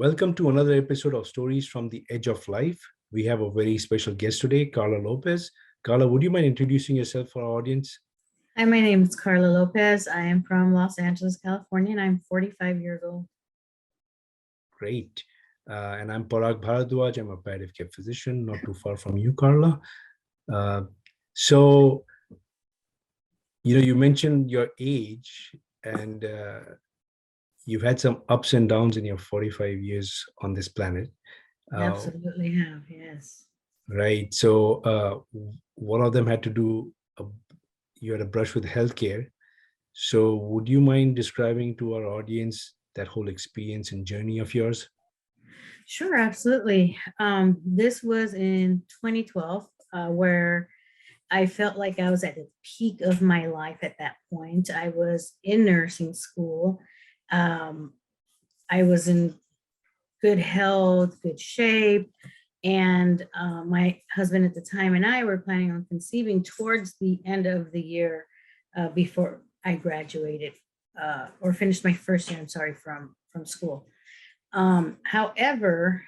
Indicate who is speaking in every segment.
Speaker 1: Welcome to another episode of Stories from the Edge of Life. We have a very special guest today, Karla Lopez. Karla, would you mind introducing yourself for our audience?
Speaker 2: Hi, my name is Karla Lopez. I am from Los Angeles, California, and I'm 45 years old.
Speaker 1: Great. And I'm Parag Bharadwaj. I'm a palliative care physician, not too far from you, Karla. So, you mentioned your age, and you've had some ups and downs in your 45 years on this planet.
Speaker 2: Absolutely have, yes.
Speaker 1: Right. So one of them had to do, you had a brush with healthcare. So would you mind describing to our audience that whole experience and journey of yours?
Speaker 2: Sure, absolutely. This was in 2012, where I felt like I was at the peak of my life at that point. I was in nursing school. I was in good health, good shape. And my husband at the time and I were planning on conceiving towards the end of the year before I graduated or finished my first year, I'm sorry, from school. However,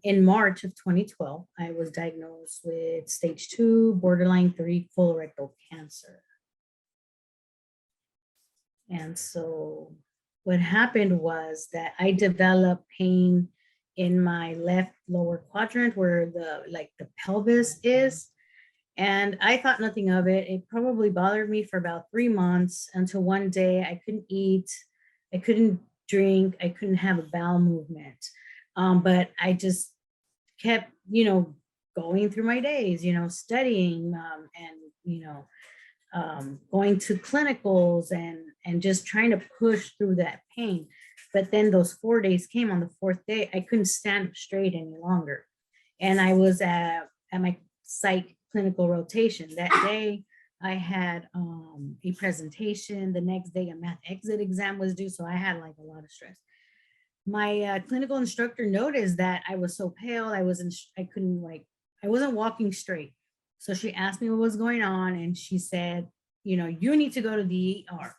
Speaker 2: in March of 2012, I was diagnosed with stage 2, borderline 3 colorectal cancer. And so what happened was that I developed pain in my left lower quadrant where the pelvis is. And I thought nothing of it. It probably bothered me for about 3 months until one day I couldn't eat, I couldn't drink, I couldn't have a bowel movement. But I just kept, going through my days, studying and going to clinicals and just trying to push through that pain. But then those 4 days came. On the fourth day, I couldn't stand up straight any longer. And I was at my psych clinical rotation. That day, I had a presentation. The next day, a math exit exam was due. So I had like a lot of stress. My clinical instructor noticed that I was so pale. I wasn't walking straight. So she asked me what was going on. And she said, you need to go to the ER.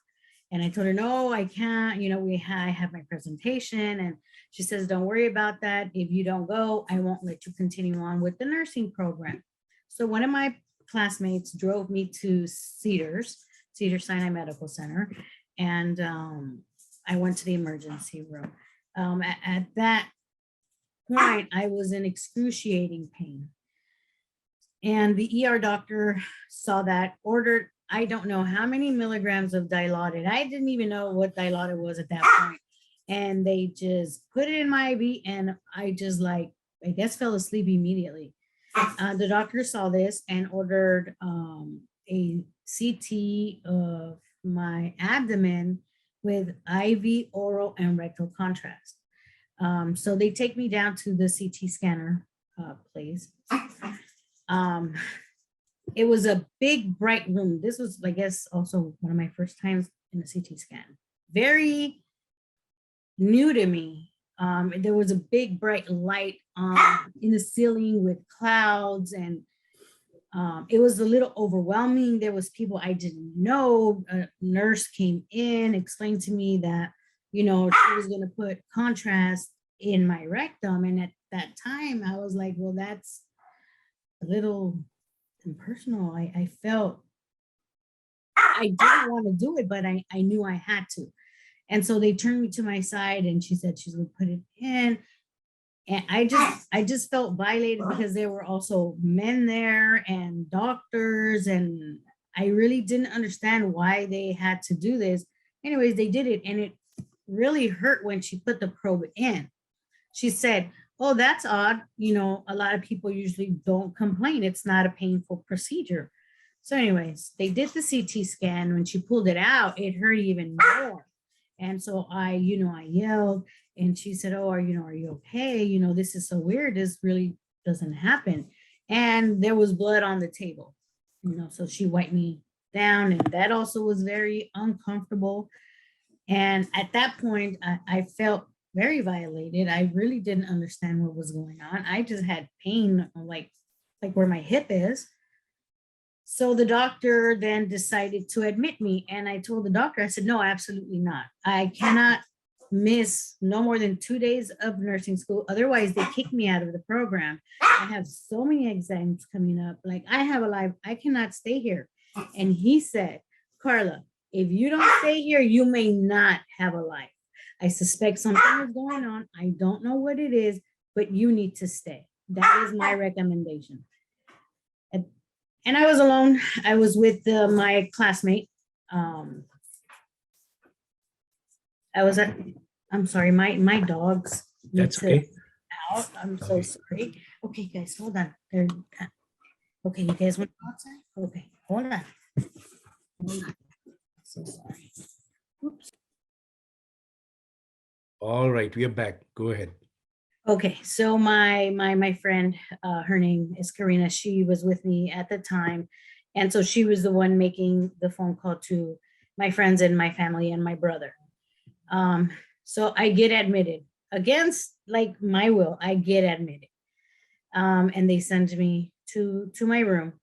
Speaker 2: And I told her, no, I can't, I have my presentation. And she says, don't worry about that. If you don't go, I won't let you continue on with the nursing program. So one of my classmates drove me to Cedars-Sinai Medical Center. And I went to the emergency room. At that point, I was in excruciating pain. And the ER doctor saw that, ordered, I don't know how many milligrams of Dilaudid. I didn't even know what Dilaudid was at that point. And they just put it in my IV and I just I guess fell asleep immediately. The doctor saw this and ordered a CT of my abdomen with IV, oral, and rectal contrast. So they take me down to the CT scanner place. It was a big, bright room. This was, I guess, also one of my first times in a CT scan. Very new to me. There was a big, bright light in the ceiling with clouds, and it was a little overwhelming. There was people I didn't know. A nurse came in, explained to me that, she was going to put contrast in my rectum. And at that time, I was like, well, that's a little impersonal. I felt I didn't want to do it, but I knew I had to. And so they turned me to my side and she said she's going to put it in. And I just felt violated because there were also men there and doctors, and I really didn't understand why they had to do this. Anyways, they did it, and it really hurt when she put the probe in. She said, oh, that's odd. A lot of people usually don't complain. It's not a painful procedure. So anyways, they did the CT scan. When she pulled it out, it hurt even more. And so I yelled, and she said, oh, are you okay? This is so weird. This really doesn't happen. And there was blood on the table, so she wiped me down, and that also was very uncomfortable. And at that point, I felt very violated. I really didn't understand what was going on. I just had pain like where my hip is. So the doctor then decided to admit me. And I told the doctor, I said, no, absolutely not. I cannot miss no more than 2 days of nursing school. Otherwise, they kick me out of the program. I have so many exams coming up. Like, I have a life. I cannot stay here. And he said, Karla, if you don't stay here, you may not have a life. I suspect something is going on. I don't know what it is, but you need to stay. That is my recommendation. And I was alone. I was with my classmate. I was at, I'm sorry, my dogs need
Speaker 1: That's
Speaker 2: to
Speaker 1: okay.
Speaker 2: out. I'm so
Speaker 1: Okay.
Speaker 2: sorry. Okay, guys, hold on. They're, okay, you guys want to go outside? Okay, hold on. Hold on. So sorry. Oops.
Speaker 1: All right, we are back. Go ahead.
Speaker 2: Okay, so my friend, her name is Karina. She was with me at the time, and so she was the one making the phone call to my friends and my family and my brother. Um, so I get admitted against like my will. I get admitted, and they send me to my room,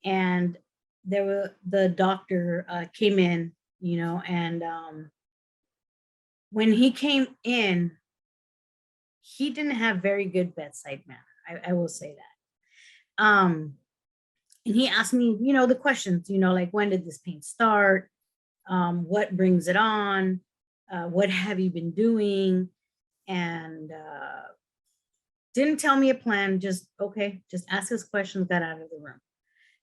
Speaker 2: and there were the doctor came in, you know, and when he came in, he didn't have very good bedside manner. I will say that. And he asked me, you know, the questions, you know, like when did this pain start? What brings it on? What have you been doing? And didn't tell me a plan, just okay, just ask us questions, got out of the room.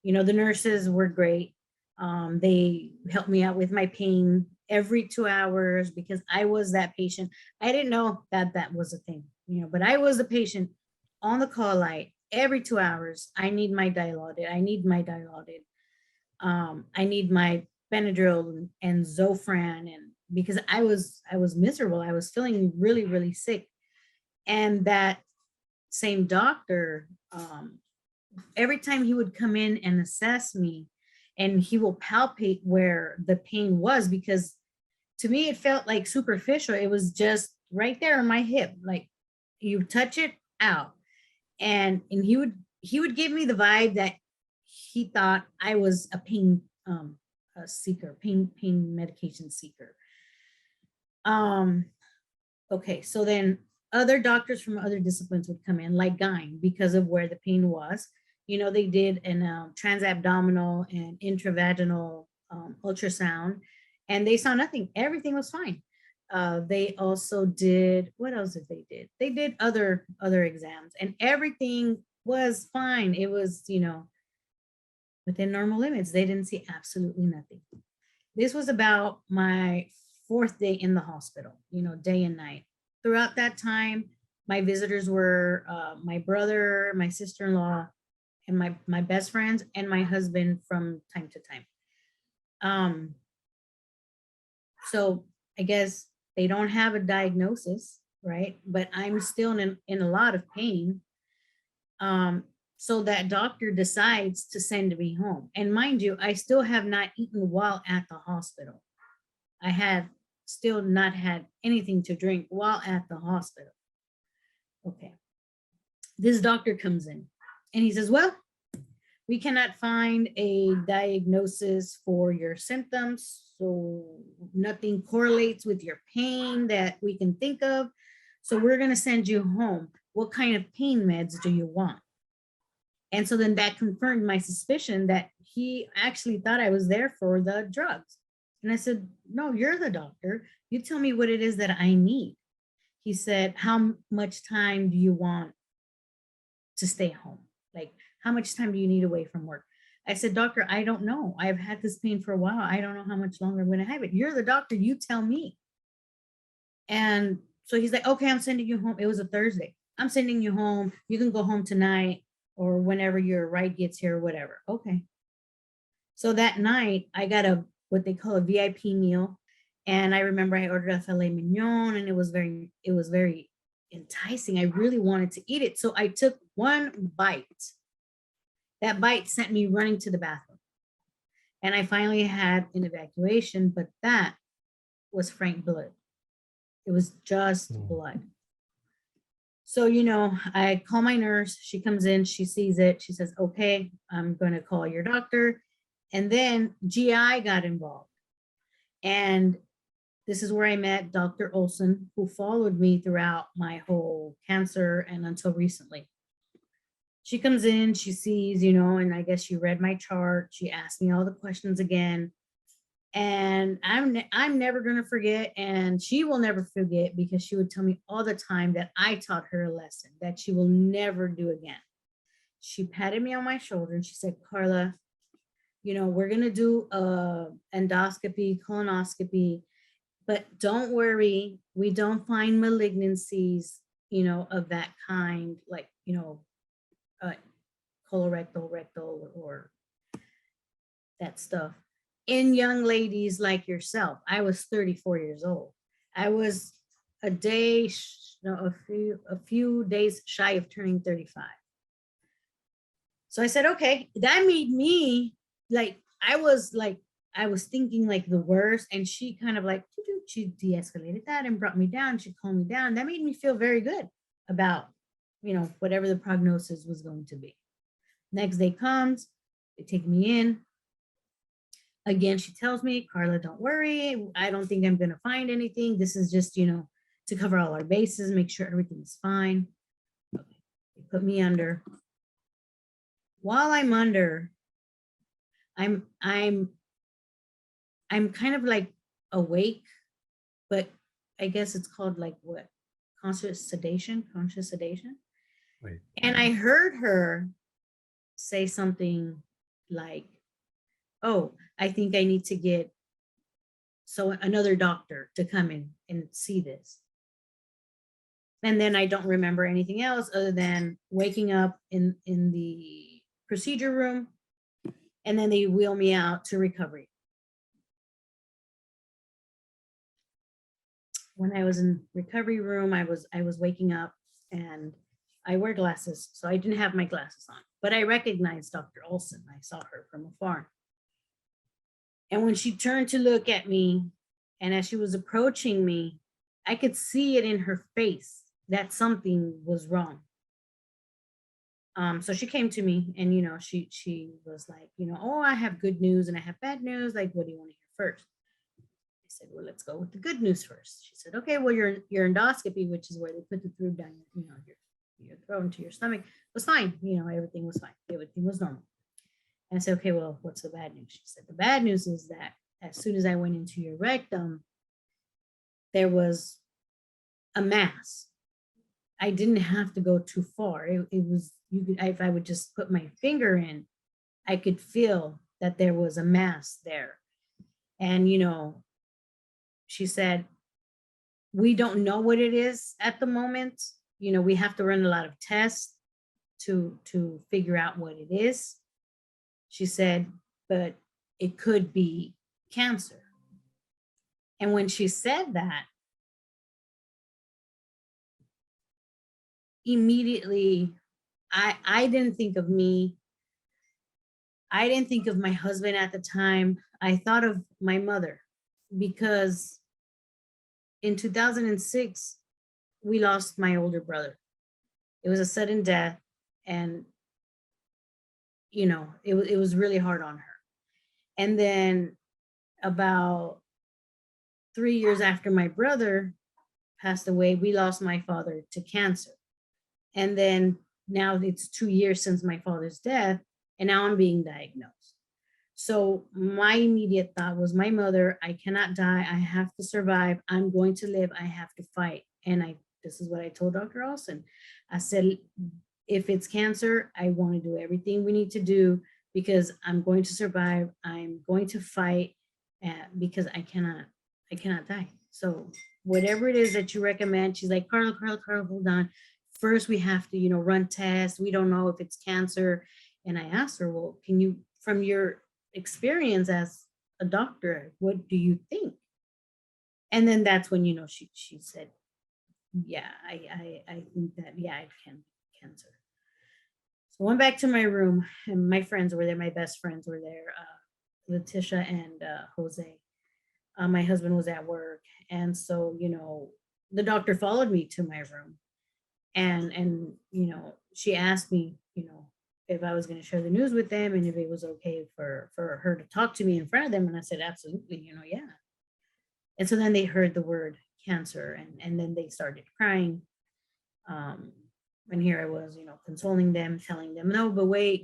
Speaker 2: You know, the nurses were great. They helped me out with my pain every 2 hours because I was that patient. I didn't know that that was a thing, you know, but I was the patient on the call light every 2 hours. I need my dilaudid. I need my dilaudid. I need my Benadryl and Zofran, and because I was miserable. I was feeling really, really sick. And that same doctor, every time he would come in and assess me, and he will palpate where the pain was, because to me it felt like superficial. It was just right there on my hip, like you touch it out. And he would give me the vibe that he thought I was a pain a seeker, pain medication seeker. um okay, so then other doctors from other disciplines would come in, like gyne, because of where the pain was. You know, they did an transabdominal and intravaginal ultrasound, and they saw nothing. Everything was fine. They also did, what else did they did? They did other exams, and everything was fine. It was, you know, within normal limits. They didn't see absolutely nothing. This was about my fourth day in the hospital, you know, day and night. Throughout that time, my visitors were my brother, my sister-in-law, and my best friends, and my husband from time to time. Um, so I guess they don't have a diagnosis, right? But I'm still in a lot of pain. Um, so that doctor decides to send me home. And mind you, I still have not eaten while at the hospital. I have still not had anything to drink while at the hospital. Okay. This doctor comes in and he says, well, we cannot find a diagnosis for your symptoms. So nothing correlates with your pain that we can think of. So we're going to send you home. What kind of pain meds do you want? And so then that confirmed my suspicion that he actually thought I was there for the drugs. And I said, no, you're the doctor. You tell me what it is that I need. He said, how much time do you want to stay home? Like, how much time do you need away from work? I said, doctor, I don't know. I've had this pain for a while. I don't know how much longer I'm going to have it. You're the doctor. You tell me. And so he's like, okay, I'm sending you home. It was a Thursday. I'm sending you home. You can go home tonight or whenever your ride gets here or whatever. Okay. So that night I got what they call a VIP meal. And I remember I ordered a filet mignon, and it was very enticing. I really wanted to eat it. So I took one bite. That bite sent me running to the bathroom. And I finally had an evacuation, but that was frank blood. It was just blood. So, you know, I call my nurse. She comes in, she sees it. She says, okay, I'm going to call your doctor. And then GI got involved. And This is where I met Dr. Olson, who followed me throughout my whole cancer and until recently. She comes in, she sees, and I guess she read my chart. She asked me all the questions again. And I'm never going to forget, and she will never forget, because she would tell me all the time that I taught her a lesson that she will never do again. She patted me on my shoulder and she said, Karla, we're going to do a endoscopy, colonoscopy, but don't worry, we don't find malignancies, of that kind, like, uh, colorectal, rectal, or that stuff in young ladies like yourself. I was 34 years old. I was a day, no, a few days shy of turning 35. So I said, okay, that made me like, I was thinking like the worst. And she kind of like, she de-escalated that and brought me down. She calmed me down. That made me feel very good about, whatever the prognosis was going to be. Next day comes, they take me in. Again, she tells me, Karla, don't worry. I don't think I'm going to find anything. This is just, to cover all our bases, make sure everything's fine. Okay. They put me under. While I'm under, I'm kind of like awake, but I guess it's called like what? Conscious sedation.
Speaker 1: Right.
Speaker 2: And I heard her say something like, oh, I think I need to get another doctor to come in and see this. And then I don't remember anything else other than waking up in the procedure room, and then they wheel me out to recovery. When I was in recovery room, I was waking up, and I wear glasses, so I didn't have my glasses on, but I recognized Dr. Olson. I saw her from afar. And when she turned to look at me, and as she was approaching me, I could see it in her face that something was wrong. So she came to me, and she was like, oh, I have good news and I have bad news. Like, what do you want to hear first? I said, well, let's go with the good news first. She said, okay, well, your endoscopy, which is where they put the tube down your throat into your stomach, was fine. Everything was fine. Everything was normal. And I said, okay, well, what's the bad news? She said, the bad news is that as soon as I went into your rectum, there was a mass. I didn't have to go too far. It was, if I would just put my finger in, I could feel that there was a mass there. And, she said, we don't know what it is at the moment. We have to run a lot of tests to figure out what it is. She said, but it could be cancer. And when she said that, immediately, I didn't think of me. I didn't think of my husband at the time. I thought of my mother, because in 2006, we lost my older brother. It was a sudden death, and it was really hard on her. And then about 3 years after my brother passed away, we lost my father to cancer. And then now it's 2 years since my father's death, and now I'm being diagnosed. So my immediate thought was, my mother, I cannot die. I have to survive. I'm going to live. I have to fight. And this is what I told Dr. Olson. I said, if it's cancer, I want to do everything we need to do, because I'm going to survive. I'm going to fight, because I cannot die. So whatever it is that you recommend. She's like, Karla, hold on. First, we have to, run tests. We don't know if it's cancer. And I asked her, well, can you, from your experience as a doctor, what do you think? And then that's when, she said, yeah, I think that, yeah, it can be cancer. So I went back to my room, and my friends were there. My best friends were there, Letitia and Jose. My husband was at work. And so, the doctor followed me to my room, and she asked me, if I was going to share the news with them, and if it was okay for her to talk to me in front of them. And I said, absolutely, yeah. And so then they heard the word cancer, and then they started crying. Um, and here I was, consoling them, telling them, no, but wait,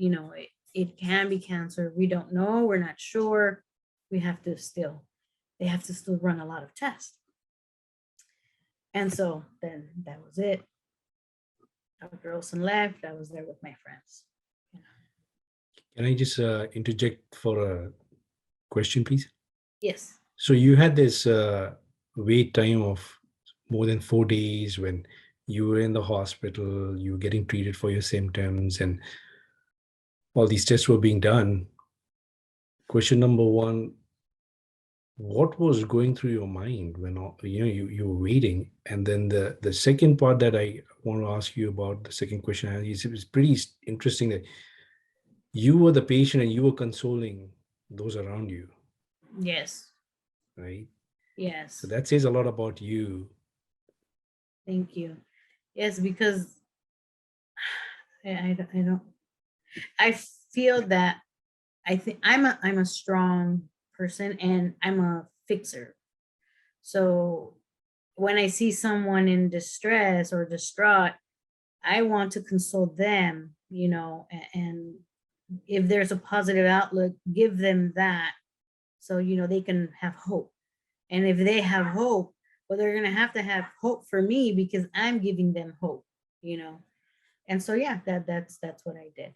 Speaker 2: it can be cancer. We don't know. We're not sure. We have to still, they have to still run a lot of tests. And so then that was it. Dr. Olson left. I was there with my friends.
Speaker 1: Can I just interject for a question, please?
Speaker 2: Yes.
Speaker 1: So you had this wait time of more than 4 days when you were in the hospital, you were getting treated for your symptoms, and all these tests were being done. Question number one, what was going through your mind when you were waiting? And then the second part that I want to ask you about, the second question is, it was pretty interesting that you were the patient and you were consoling those around you,
Speaker 2: Yes.
Speaker 1: right? So
Speaker 2: Yes.
Speaker 1: that says a lot about you.
Speaker 2: Thank you. Yes, because I don't, I feel that I think I'm a strong person and I'm a fixer. So when I see someone in distress or distraught, I want to console them, and if there's a positive outlook, give them that, so they can have hope. And if they have hope, well, they're gonna have to have hope for me because I'm giving them hope, you know. And so yeah, that's what I did.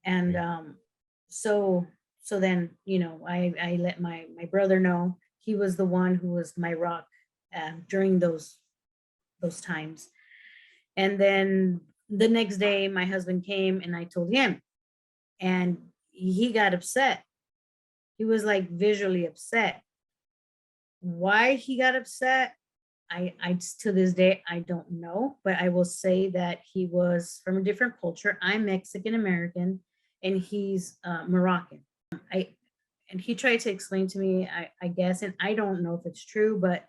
Speaker 2: And
Speaker 1: Right.
Speaker 2: so then I let my brother know. He was the one who was my rock during those times. And then the next day, my husband came and I told him, and he got upset. He was like visually upset. Why he got upset, I to this day I don't know, but I will say that he was from a different culture. I'm Mexican American, and he's Moroccan. I and he tried to explain to me, I guess, and I don't know if it's true, but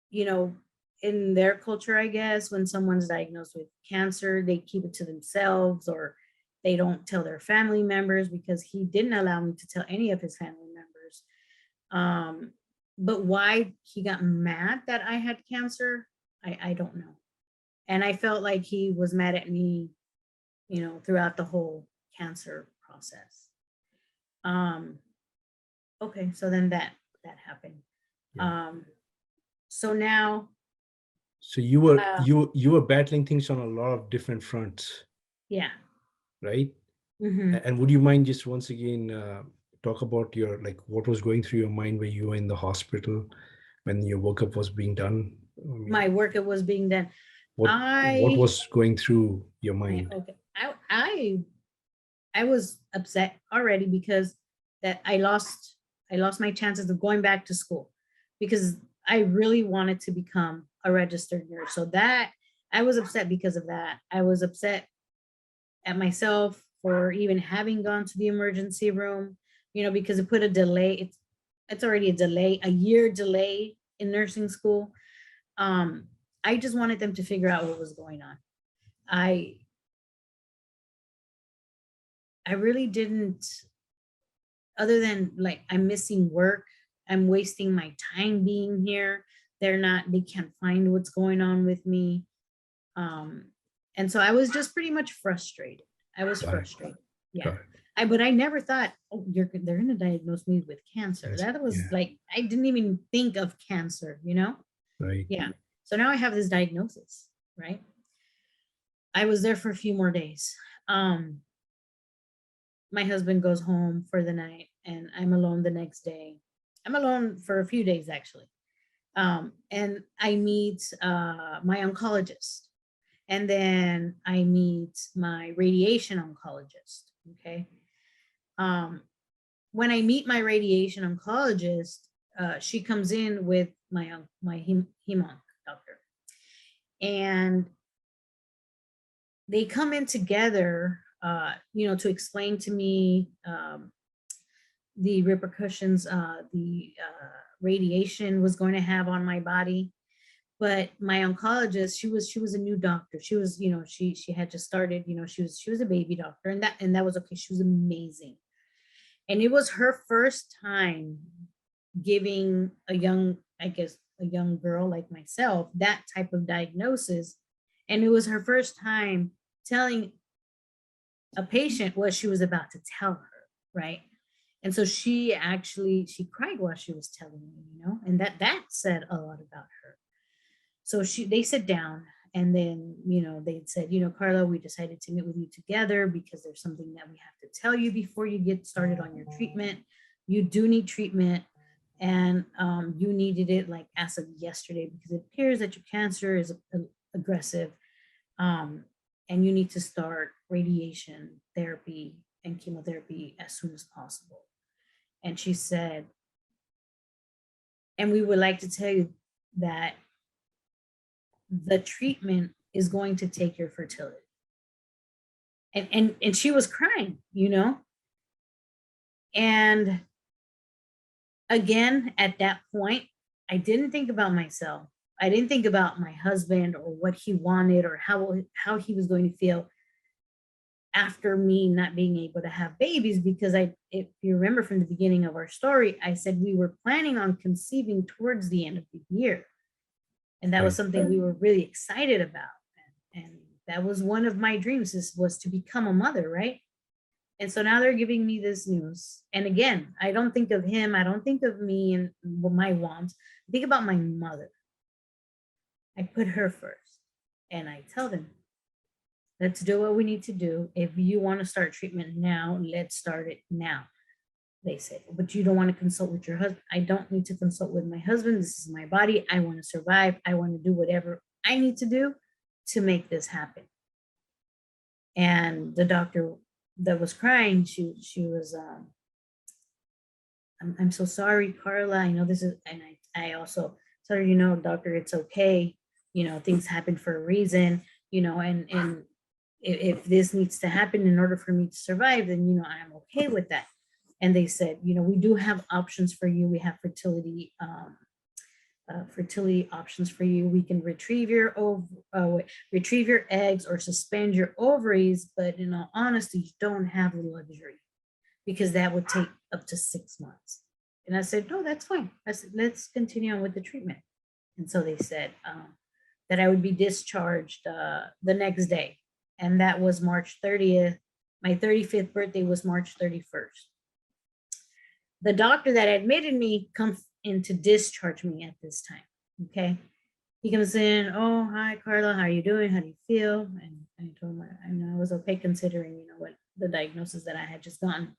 Speaker 2: you know, in their culture, I guess, when someone's diagnosed with cancer, they keep it to themselves, or they don't tell their family members, because he didn't allow me to tell any of his family members. Um, but why he got mad that I had cancer, I don't know. And I felt like he was mad at me, throughout the whole cancer process. Um, okay, so then that happened.
Speaker 1: Yeah.
Speaker 2: Um, so now,
Speaker 1: So you were
Speaker 2: uh,
Speaker 1: you were battling things on a lot of different fronts,
Speaker 2: yeah.
Speaker 1: right?
Speaker 2: Hmm.
Speaker 1: And would you mind just once again talk about your, like, what was going through your mind when you were in the hospital when your workup was being done? I
Speaker 2: My
Speaker 1: mean,
Speaker 2: work, it was being done.
Speaker 1: what
Speaker 2: I
Speaker 1: was going through your
Speaker 2: I
Speaker 1: mind?
Speaker 2: okay. I was upset already because that I lost my chances of going back to school, because I really wanted to become a registered nurse. So that I was upset because of that. I was upset at myself for even having gone to the emergency room, because it put a delay. It's already a delay, a year delay in nursing school. Um, I just wanted them to figure out what was going on. I I really didn't, other than like I'm missing work, I'm wasting my time being here. They can't find what's going on with me. Um, and so I was just pretty much frustrated. I was
Speaker 1: Got it.
Speaker 2: frustrated. Yeah.
Speaker 1: Got it.
Speaker 2: But I never thought, oh, they're gonna diagnose me with cancer.
Speaker 1: Yes.
Speaker 2: That was
Speaker 1: Yeah.
Speaker 2: like I didn't even think of cancer.
Speaker 1: Right.
Speaker 2: Yeah. So now I have this diagnosis, right? I was there for a few more days. Um, my husband goes home for the night and I'm alone the next day. I'm alone for a few days actually. And I meet my oncologist, and then I meet my radiation oncologist. Okay. Um, when I meet my radiation oncologist, she comes in with my hemonc doctor, and they come in together, to explain to me the repercussions the radiation was going to have on my body. But my oncologist, she was a new doctor. She was, she had just started. She was a baby doctor, and that was okay. She was amazing, and it was her first time giving a young I guess, a young girl like myself, that type of diagnosis. And it was her first time telling a patient what she was about to tell her, right? And so she cried while she was telling me, and that said a lot about her. So they sit down, and then, they said, Karla, we decided to meet with you together because there's something that we have to tell you before you get started on your treatment. You do need treatment, and you needed it like as of yesterday, because it appears that your cancer is aggressive, um, and you need to start radiation therapy and chemotherapy as soon as possible. And she said, and we would like to tell you that the treatment is going to take your fertility. And she was crying, and again, at that point, I didn't think about myself. I didn't think about my husband or what he wanted or how he was going to feel after me not being able to have babies, because if you remember from the beginning of our story, I said we were planning on conceiving towards the end of the year. And that was
Speaker 1: Right.
Speaker 2: something we were really excited about. And that was one of my dreams, was to become a mother, right? And so now they're giving me this news. And again, I don't think of him. I don't think of me and my wants. I think about my mother. I put her first. And I tell them, let's do what we need to do. If you want to start treatment now, let's start it now. They said, but you don't want to consult with your husband. I don't need to consult with my husband. This is my body. I want to survive. I want to do whatever I need to do to make this happen. And the doctor that was crying, she was, I'm so sorry, Karla. I know this is, and I also told her, doctor, it's okay. Things happen for a reason, and if this needs to happen in order for me to survive, then, I'm okay with that. And they said, we do have options for you. We have fertility options for you. We can retrieve your eggs or suspend your ovaries, but in all honesty, you don't have the luxury, because that would take up to 6 months. And I said, no, that's fine. I said, let's continue on with the treatment. And so they said that I would be discharged the next day. And that was March 30th. My 35th birthday was March 31st. The doctor that admitted me comes in to discharge me at this time. Okay. He comes in, oh, hi, Karla, how are you doing? How do you feel? And I told him I was okay, considering, what the diagnosis that I had just gotten.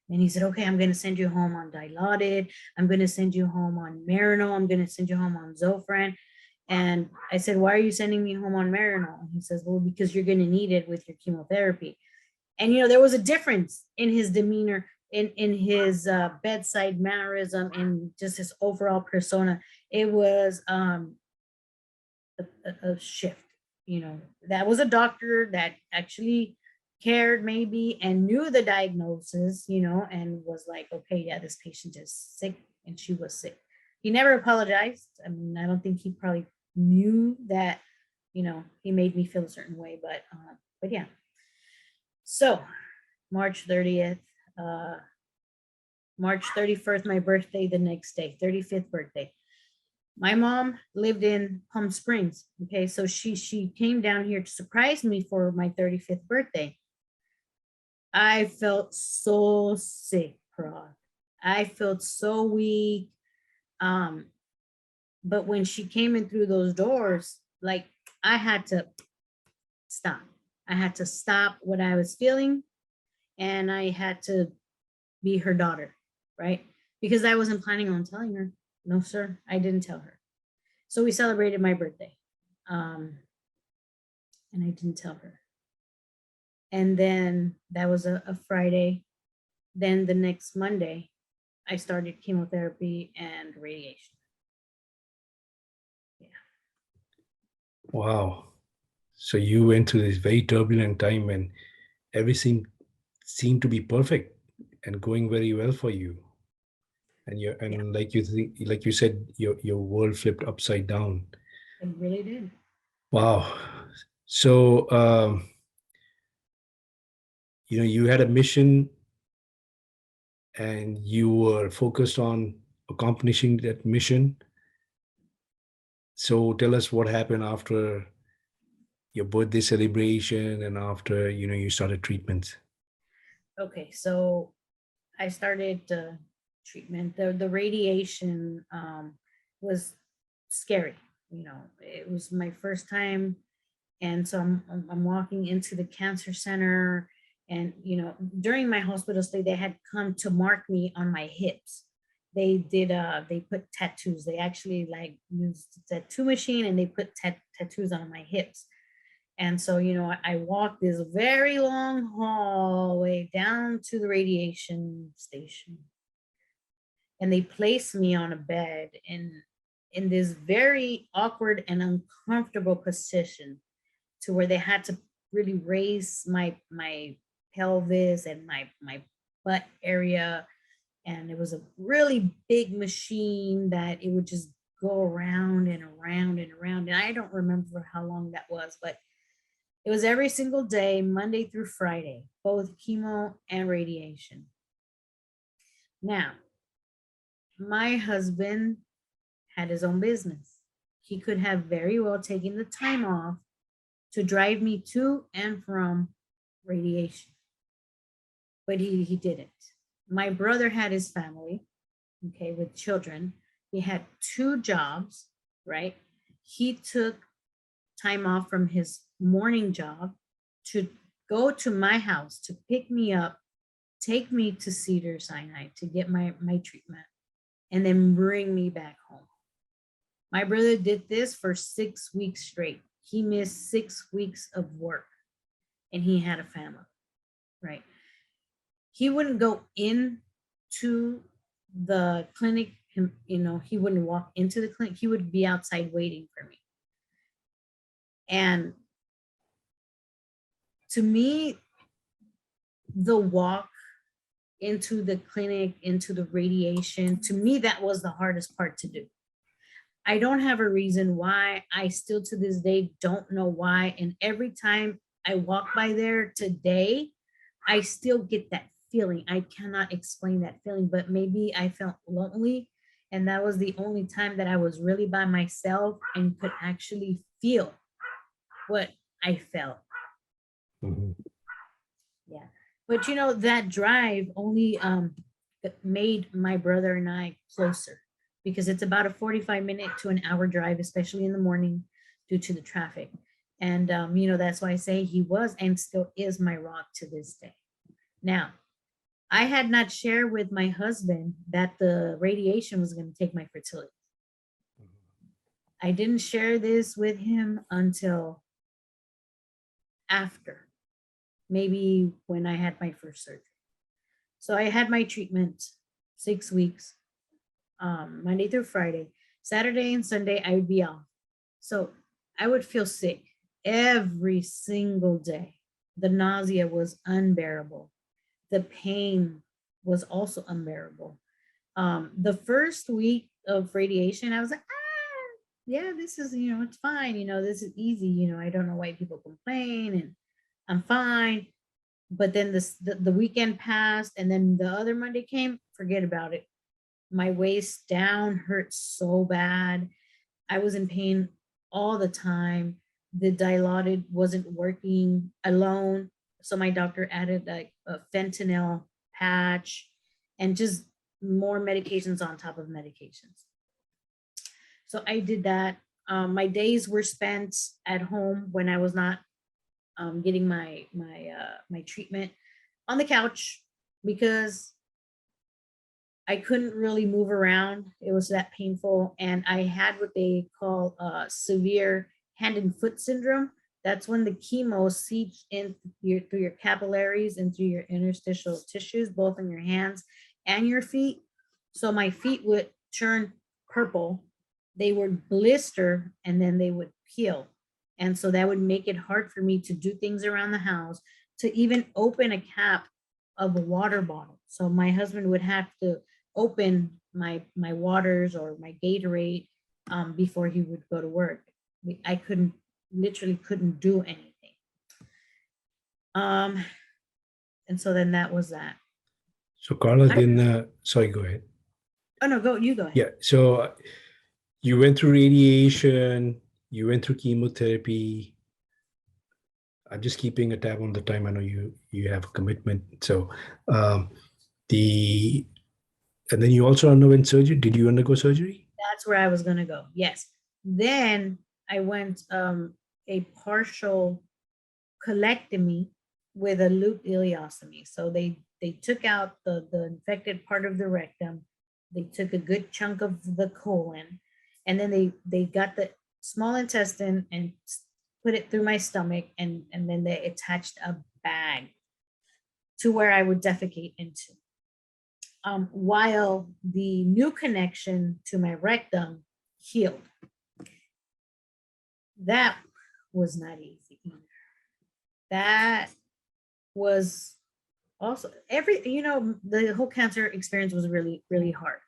Speaker 2: And he said, okay, I'm going to send you home on Dilaudid. I'm going to send you home on Marinol. I'm going to send you home on Zofran. And I said, why are you sending me home on Marinol? And he says, well, because you're going to need it with your chemotherapy. And, there was a difference in his demeanor, in his bedside mannerism, in just his overall persona. It was a shift. That was a doctor that actually cared, maybe, and knew the diagnosis, and was like, okay, yeah, this patient is sick, and she was sick. He never apologized. I mean, I don't think he probably knew that, he made me feel a certain way, but yeah. So March 30th, March 31st, my birthday, the next day, 35th birthday. My mom lived in Palm Springs. Okay. So she came down here to surprise me for my 35th birthday. I felt so sick, Parag. I felt so weak. But when she came in through those doors, like, I had to stop. I had to stop what I was feeling, and I had to be her daughter, right? Because I wasn't planning on telling her. No, sir, I didn't tell her. So we celebrated my birthday, and I didn't tell her. And then that was a Friday. Then the next Monday, I started chemotherapy and radiation. Yeah.
Speaker 1: Wow. So you went through this very turbulent time, and everything seemed to be perfect and going very well for you. And
Speaker 2: Yeah,
Speaker 1: like you said, your world flipped upside down.
Speaker 2: it really did.
Speaker 1: Wow. So you had a mission, and you were focused on accomplishing that mission. So tell us what happened after your birthday celebration and after you started treatment.
Speaker 2: Okay, so I started treatment. The radiation was scary. It was my first time, and so I'm walking into the cancer center, and during my hospital stay, they had come to mark me on my hips. They put tattoos. They actually like used a tattoo machine, and they put tattoos on my hips. And so, I walked this very long hallway down to the radiation station, and they placed me on a bed in this very awkward and uncomfortable position, to where they had to really raise my pelvis and my butt area. And it was a really big machine that it would just go around and around and around. And I don't remember how long that was, but it was every single day, Monday through Friday, both chemo and radiation. Now, my husband had his own business. He could have very well taken the time off to drive me to and from radiation, but he didn't. My brother had his family, okay, with children. He had two jobs, right? He took time off from his morning job to go to my house to pick me up, take me to Cedar Sinai to get my treatment, and then bring me back home. My brother did this for 6 weeks straight. He missed 6 weeks of work, and he had a family, right? He wouldn't go into the clinic. He wouldn't walk into the clinic. He would be outside waiting for me. And to me, the walk into the clinic, into the radiation, to me, that was the hardest part to do. I don't have a reason why. I still to this day don't know why. And every time I walk by there today, I still get that feeling. I cannot explain that feeling, but maybe I felt lonely. And that was the only time that I was really by myself and could actually feel what I felt.
Speaker 1: Mhm.
Speaker 2: Yeah. But that drive only made my brother and I closer, because it's about a 45-minute to an hour drive, especially in the morning due to the traffic. And that's why I say he was and still is my rock to this day. Now, I had not shared with my husband that the radiation was going to take my fertility. I didn't share this with him until after, maybe when I had my first surgery. So I had my treatment 6 weeks, Monday through Friday. Saturday and Sunday, I would be off. So I would feel sick every single day. The nausea was unbearable. The pain was also unbearable. The first week of radiation, I was like, yeah, this is, it's fine. This is easy. I don't know why people complain, and I'm fine. But then the weekend passed, and then the other Monday came, forget about it. My waist down hurt so bad. I was in pain all the time. The dilaudid wasn't working alone. So my doctor added like a fentanyl patch and just more medications on top of medications. So I did that. My days were spent at home when I was not getting my treatment, on the couch, because I couldn't really move around. It was that painful, and I had what they call severe hand and foot syndrome. That's when the chemo seeps in through your capillaries and through your interstitial tissues, both in your hands and your feet. So my feet would turn purple, they would blister, and then they would peel. And so that would make it hard for me to do things around the house, to even open a cap of a water bottle. So my husband would have to open my waters or my Gatorade before he would go to work. I literally couldn't do anything. And so then that was that.
Speaker 1: So Carla, then sorry, go ahead.
Speaker 2: Oh no, you go ahead.
Speaker 1: Yeah. So You went through radiation, you went through chemotherapy. I'm just keeping a tab on the time. I know you have a commitment. So um, the and then you also underwent surgery. Did you undergo surgery?
Speaker 2: That's where I was going to go. Yes. Then I went a partial colectomy with a loop ileostomy. So they took out the infected part of the rectum. They took a good chunk of the colon, and then they got the small intestine and put it through my stomach, and then they attached a bag to where I would defecate into. While the new connection to my rectum healed. That was not easy either. That was also the whole cancer experience was really, really hard.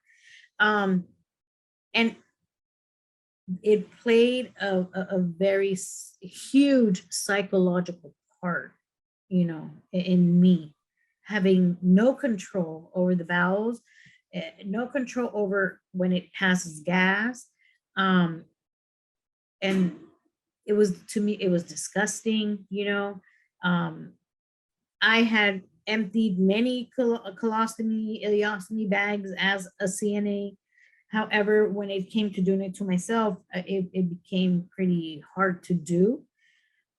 Speaker 2: And it played a very huge psychological part, in me having no control over the bowels, no control over when it passes gas. And it was, to me, it was disgusting. I had emptied many colostomy, ileostomy bags as a CNA. However, when it came to doing it to myself, it became pretty hard to do.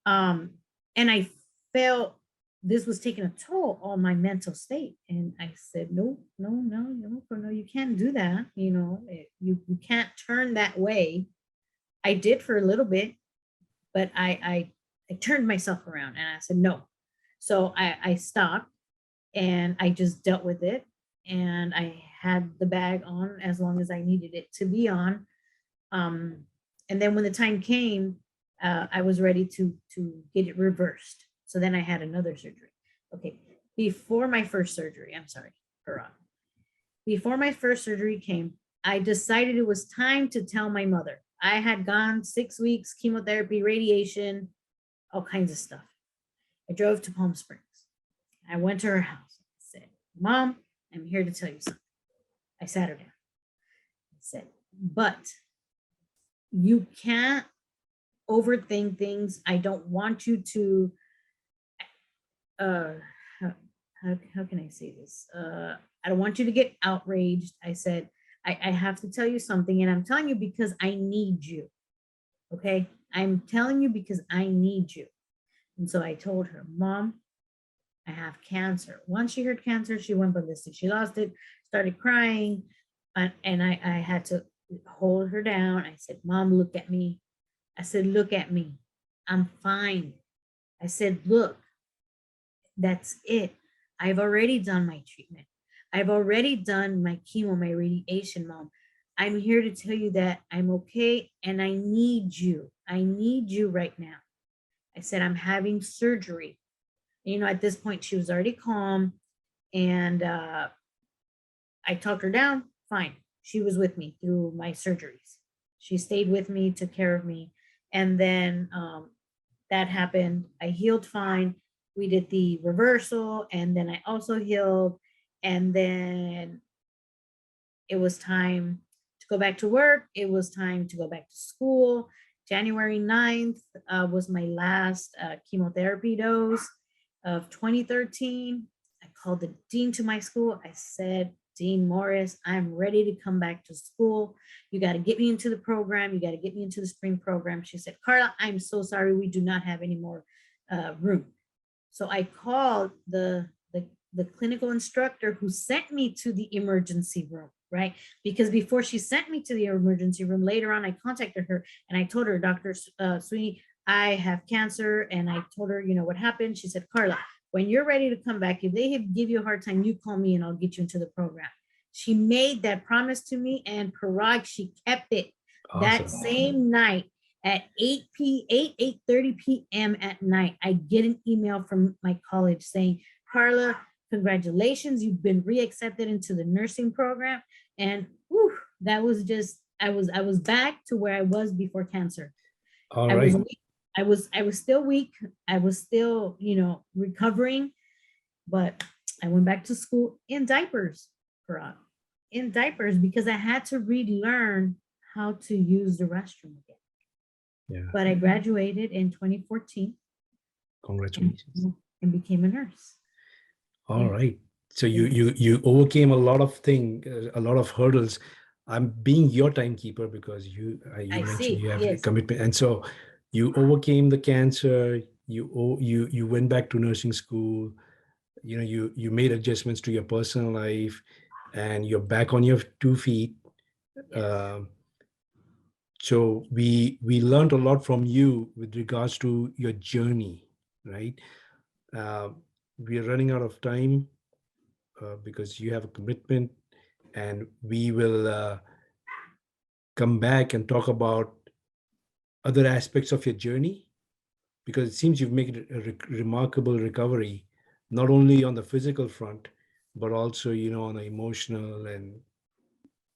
Speaker 2: And I felt this was taking a toll on my mental state. And I said, no, no, no, no, no, you can't do that. You can't turn that way. I did for a little bit, but I turned myself around and I said, no. So I stopped and I just dealt with it. And I had the bag on as long as I needed it to be on. And then when the time came, I was ready to get it reversed. So then I had another surgery. Okay, before my first surgery, I'm sorry, Parag. Before my first surgery came, I decided it was time to tell my mother. I had gone 6 weeks, chemotherapy, radiation, all kinds of stuff. I drove to Palm Springs. I went to her house. I said, Mom, I'm here to tell you something. I sat her down. I said, but you can't overthink things. I don't want you to, how can I say this? I don't want you to get outraged. I said, I have to tell you something, and I'm telling you because I need you. Okay? I'm telling you because I need you. And so I told her, Mom, I have cancer. Once she heard cancer, she went ballistic. She lost it, started crying, and I had to hold her down. I said, Mom, look at me. I said, look at me. I'm fine. I said, look, that's it. I've already done my treatment. I've already done my chemo, my radiation, Mom. I'm here to tell you that I'm okay and I need you. I need you right now. I said, I'm having surgery. At this point, she was already calm, and I talked her down. Fine. She was with me through my surgeries. She stayed with me, took care of me. And then that happened. I healed fine. We did the reversal, and then I also healed. And then it was time to go back to work. It was time to go back to school. January 9th was my last chemotherapy dose of 2013. I called the dean to my school. I said, Dean Morris, I'm ready to come back to school. You got to get me into the program. You got to get me into the spring program. She said, Karla, I'm so sorry. We do not have any more room. So I called the clinical instructor who sent me to the emergency room, right? Because before she sent me to the emergency room, later on, I contacted her and I told her, Dr. Sweeney, I have cancer. And I told her, what happened. She said, Karla, when you're ready to come back, if they give you a hard time, you call me and I'll get you into the program. She made that promise to me, and Parag, she kept it. Awesome. That same night at 8:30 p.m. at night, I get an email from my college saying, Karla, congratulations, you've been reaccepted into the nursing program. And whew, that was just, I was back to where I was before cancer.
Speaker 1: All right.
Speaker 2: I was still weak. I was still, recovering, but I went back to school in diapers, Parag, in diapers, because I had to relearn how to use the restroom again.
Speaker 1: Yeah.
Speaker 2: But I graduated in 2014
Speaker 1: Congratulations.
Speaker 2: and became a nurse.
Speaker 1: All
Speaker 2: Yeah.
Speaker 1: right. So you overcame a lot of a lot of hurdles. I'm being your timekeeper because you
Speaker 2: I
Speaker 1: mentioned
Speaker 2: see.
Speaker 1: you have a
Speaker 2: Yes.
Speaker 1: commitment, and so you overcame the cancer. You went back to nursing school. You made adjustments to your personal life, and you're back on your 2 feet.
Speaker 2: Yes.
Speaker 1: So we learned a lot from you with regards to your journey, right? Uh, we are running out of time because you have a commitment, and we will come back and talk about other aspects of your journey because it seems you've made a remarkable recovery, not only on the physical front, but also on the emotional and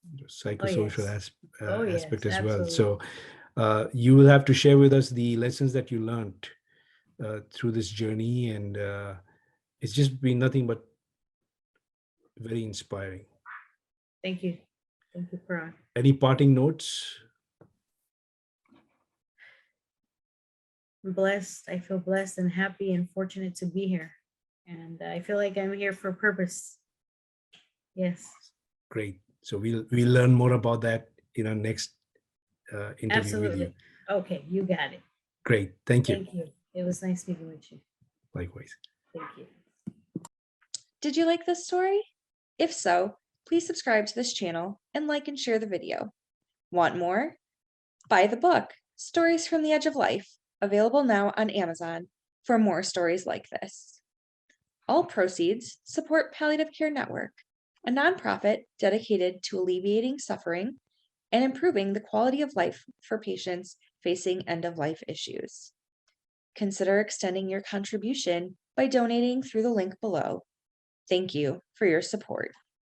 Speaker 2: Oh,
Speaker 1: psychosocial
Speaker 2: yes. Oh, yes.
Speaker 1: aspect as well.
Speaker 2: Absolutely.
Speaker 1: So you will have to share with us the lessons that you learned through this journey, and it's just been nothing but very inspiring.
Speaker 2: Thank you. Thank you, Parag.
Speaker 1: Any parting notes?
Speaker 2: I'm blessed. I feel blessed and happy and fortunate to be here. And I feel like I'm here for a purpose. Yes.
Speaker 1: Great. So we'll learn more about that in our next interview with you.
Speaker 2: Absolutely. Okay, you got it.
Speaker 1: Great. Thank you.
Speaker 2: Thank you. It was nice speaking with you.
Speaker 1: Likewise.
Speaker 2: Thank you.
Speaker 3: Did you like this story? If so, please subscribe to this channel and like and share the video. Want more? Buy the book, Stories from the Edge of Life, available now on Amazon for more stories like this. All proceeds support Palliative Care Network, a nonprofit dedicated to alleviating suffering and improving the quality of life for patients facing end-of-life issues. Consider extending your contribution by donating through the link below. Thank you for your support.